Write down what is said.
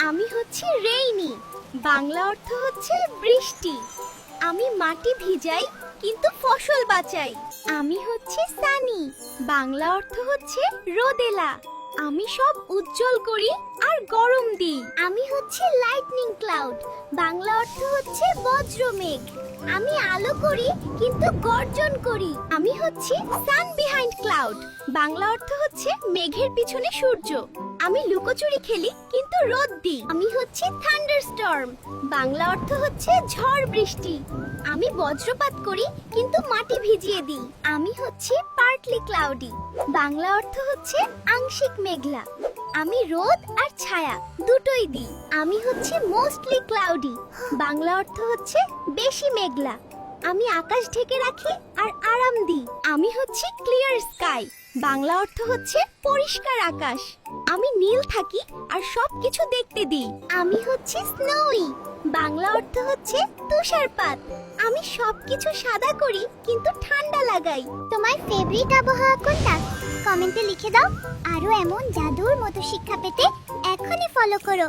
আমি হচ্ছে রেইনি, বাংলা অর্থ হচ্ছে বৃষ্টি। আমি মাটি ভিজাই কিন্তু ফসল বাঁচাই। আমি হচ্ছে সানি, বাংলা অর্থ হচ্ছে রোদেলা। আমি সব উজ্জ্বল করি আর গরম দিই। আমি হচ্ছে লাইটনিং ক্লাউড, বাংলা অর্থ হচ্ছে বজ্রমেঘ। আমি আলো করি কিন্তু গর্জন করি। আমি হচ্ছে সান বিহাইন্ড ক্লাউড, বাংলা অর্থ হচ্ছে মেঘের পিছনে সূর্য। আমি লুকোচুরি খেলি কিন্তু রোদ দিই। আমি হচ্ছে থান্ডারস্টর্ম, বাংলা অর্থ হচ্ছে ঝড় বৃষ্টি। আমি বজ্রপাত করি কিন্তু মাটি ভিজিয়ে দিই। আমি হচ্ছে পার্টলি ক্লাউডি, বাংলা অর্থ হচ্ছে আংশিক মেঘলা। আমি রোদ আর ছায়া দুটোই দিই। আমি হচ্ছে মোস্টলি ক্লাউডি, বাংলা অর্থ হচ্ছে বেশি মেঘলা। আমি আকাশ ঢেকে রাখি আর আরাম দিই। আমি হচ্ছে ক্লিয়ার স্কাই, বাংলা অর্থ হচ্ছে পরিষ্কার আকাশ। আমি নীল থাকি আর সবকিছু দেখতে দিই। আমি হচ্ছে স্নোই, বাংলা অর্থ হচ্ছে তুষারপাত। আমি সবকিছু সাদা করি কিন্তু ঠান্ডা লাগাই। তোমার ফেভারিট আবহাওয়া কোনটা? কমেন্টে লিখে দাও। আরো এমন জাদুর মতো শিক্ষা পেতে এখনই ফলো করো